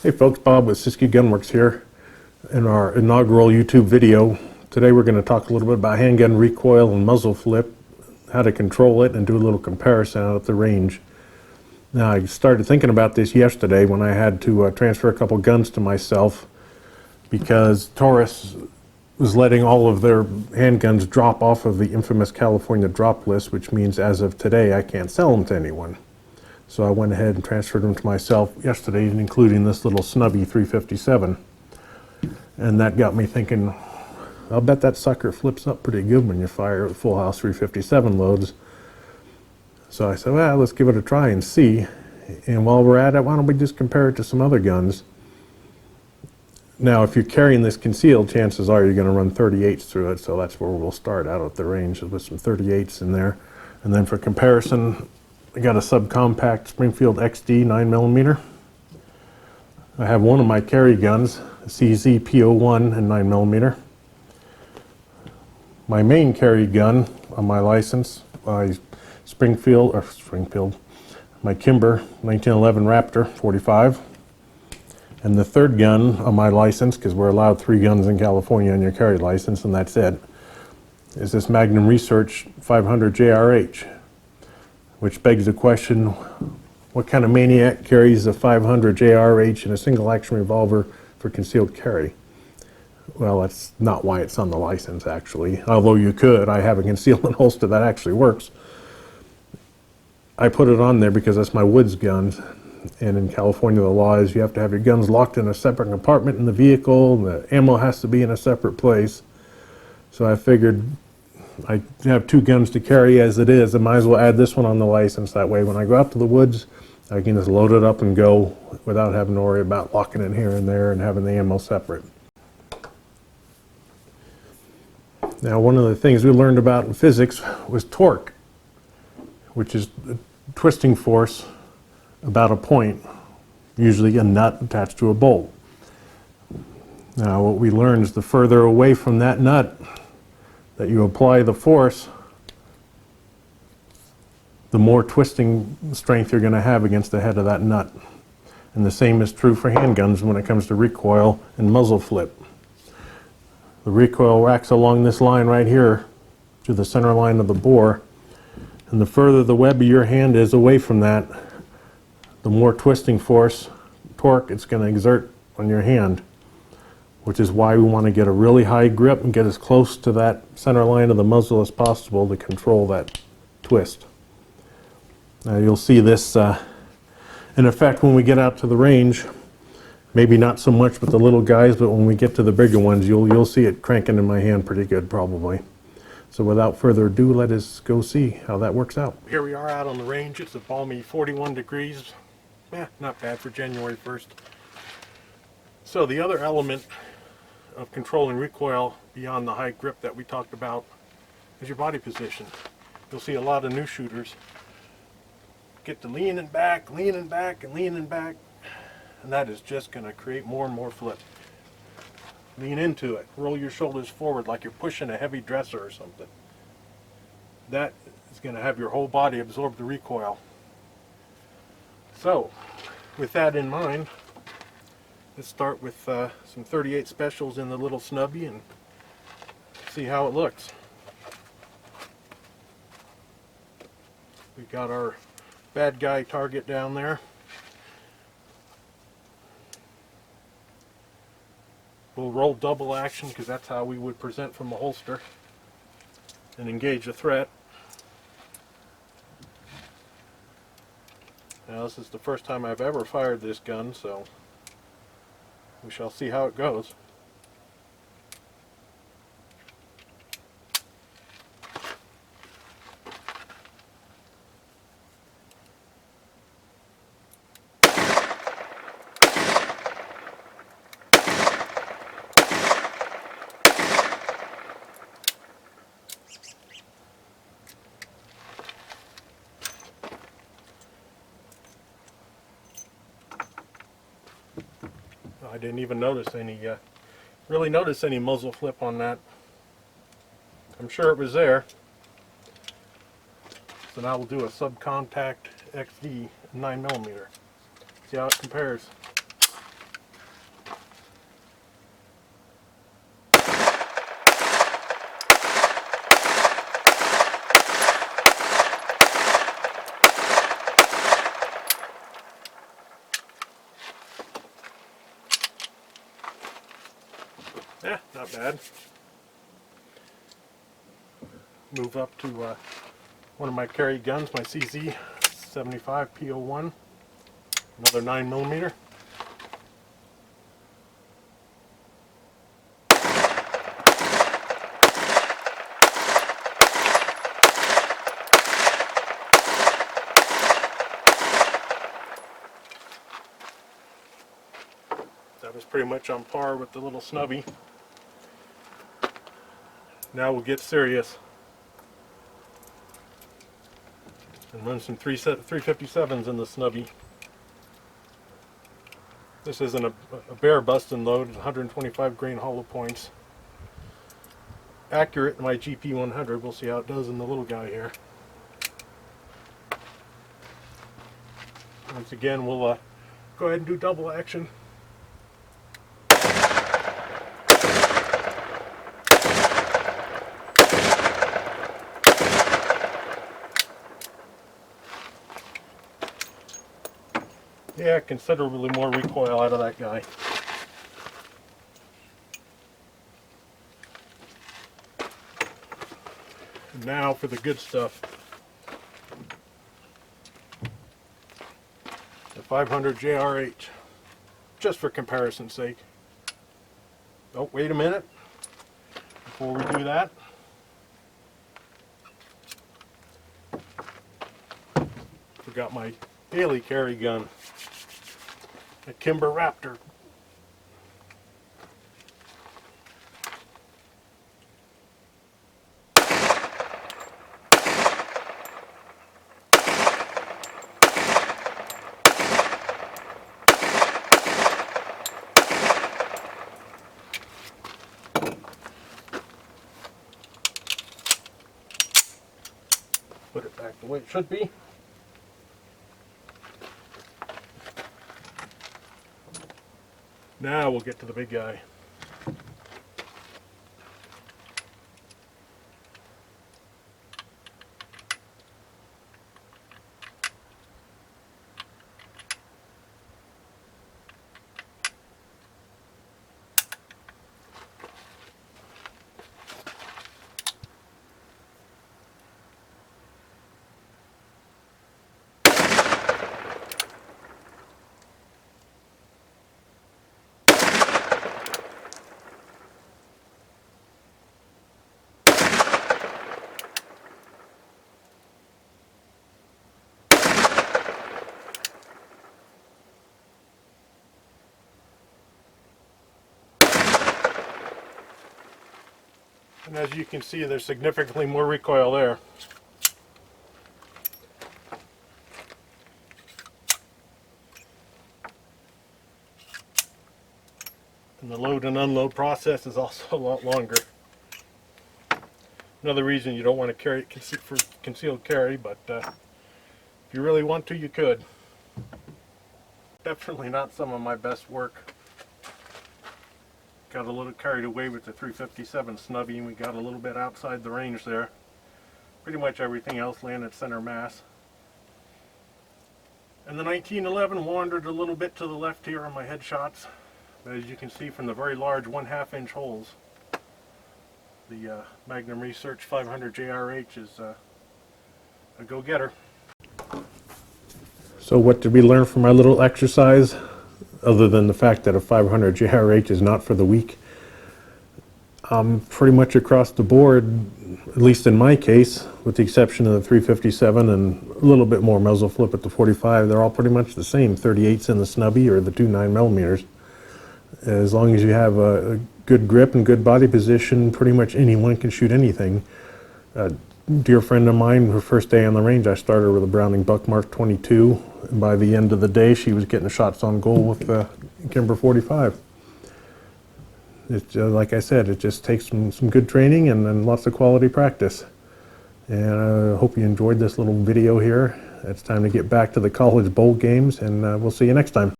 Hey folks, Bob with Siskiyou Gunworks here. In our inaugural YouTube video, today we're going to talk a little bit about handgun recoil and muzzle flip, how to control it, and do a little comparison out at the range. Now, I started thinking about this yesterday when I had to transfer a couple guns to myself because Taurus was letting all of their handguns drop off of the infamous California drop list, which means as of today I can't sell them to anyone. So I went ahead and transferred them to myself yesterday, including this little snubby 357. And that got me thinking, I'll bet that sucker flips up pretty good when you fire full house 357 loads. So I said, well, let's give it a try and see. And while we're at it, why don't we just compare it to some other guns? Now, if you're carrying this concealed, chances are you're going to run 38s through it. So that's where we'll start out at the range with some 38s in there. And then for comparison, I got a subcompact Springfield XD 9mm. I have one of my carry guns, a CZ P01 and 9mm. My main carry gun on my license, my my Kimber 1911 Raptor 45. And the third gun on my license, because we're allowed 3 guns in California on your carry license, and that's it, is this Magnum Research 500 JRH. Which begs the question, what kind of maniac carries a 500 JRH and a single action revolver for concealed carry? Well, that's not why it's on the license, actually. Although you could, I have a concealment holster that actually works. I put it on there because that's my woods guns. And in California, the law is you have to have your guns locked in a separate compartment in the vehicle. And the ammo has to be in a separate place. So I figured I have 2 guns to carry as it is. I might as well add this one on the license. That way when I go out to the woods, I can just load it up and go without having to worry about locking it here and there and having the ammo separate. Now, one of the things we learned about in physics was torque, which is the twisting force about a point, usually a nut attached to a bolt. Now, what we learned is the further away from that nut that you apply the force, the more twisting strength you're going to have against the head of that nut. And the same is true for handguns when it comes to recoil and muzzle flip. The recoil racks along this line right here to the center line of the bore, and the further the web of your hand is away from that, the more twisting force, torque it's going to exert on your hand. Which is why we want to get a really high grip and get as close to that center line of the muzzle as possible to control that twist. Now you'll see this in effect when we get out to the range. Maybe not so much with the little guys, but when we get to the bigger ones, you'll see it cranking in my hand pretty good probably. So without further ado, let us go see how that works out. Here we are out on the range. It's a balmy 41 degrees. Not bad for January 1st. So the other element of controlling recoil beyond the high grip that we talked about is your body position. You'll see a lot of new shooters get to leaning back, and leaning back, and that is just going to create more and more flip. Lean into it. Roll your shoulders forward like you're pushing a heavy dresser or something. That is going to have your whole body absorb the recoil. So, with that in mind, let's start with some 38 specials in the little snubby and see how it looks. We've got our bad guy target down there. We'll roll double action because that's how we would present from the holster and engage the threat. Now this is the first time I've ever fired this gun, so we shall see how it goes. I didn't even notice any, really notice any muzzle flip on that. I'm sure it was there. So now we'll do a subcontact XD 9mm. See how it compares. Yeah, not bad. Move up to one of my carry guns, my CZ 75 PO1, another 9mm. That was pretty much on par with the little snubby. Now we'll get serious and run some 357s in the snubby. This isn't a bare busting load, 125 grain hollow points. Accurate in my GP100. We'll see how it does in the little guy here. Once again, we'll go ahead and do double action. Yeah, considerably more recoil out of that guy. And now for the good stuff. The 500 JRH, just for comparison's sake. Oh, wait a minute. Before we do that, forgot my daily carry gun, a Kimber Raptor. Put it back the way it should be. Now we'll get to the big guy. And as you can see, there's significantly more recoil there. And the load and unload process is also a lot longer. Another reason you don't want to carry it for concealed carry, but if you really want to, you could. Definitely not some of my best work. Got a little carried away with the 357 snubby, and we got a little bit outside the range there. Pretty much everything else landed center mass. And the 1911 wandered a little bit to the left here on my headshots. But as you can see from the very large 1/2 inch holes, the Magnum Research 500 JRH is a go-getter. So what did we learn from our little exercise? Other than the fact that a 500 JRH is not for the weak. Pretty much across the board, at least in my case, with the exception of the 357 and a little bit more muzzle flip at the 45, they're all pretty much the same, 38s in the snubby or the two 9mm. As long as you have a good grip and good body position, pretty much anyone can shoot anything. A dear friend of mine, her first day on the range, I started with a Browning Buckmark 22. And by the end of the day, she was getting shots on goal with the Kimber 45. It's like I said, it just takes some good training and lots of quality practice. And I hope you enjoyed this little video here. It's time to get back to the college bowl games, and we'll see you next time.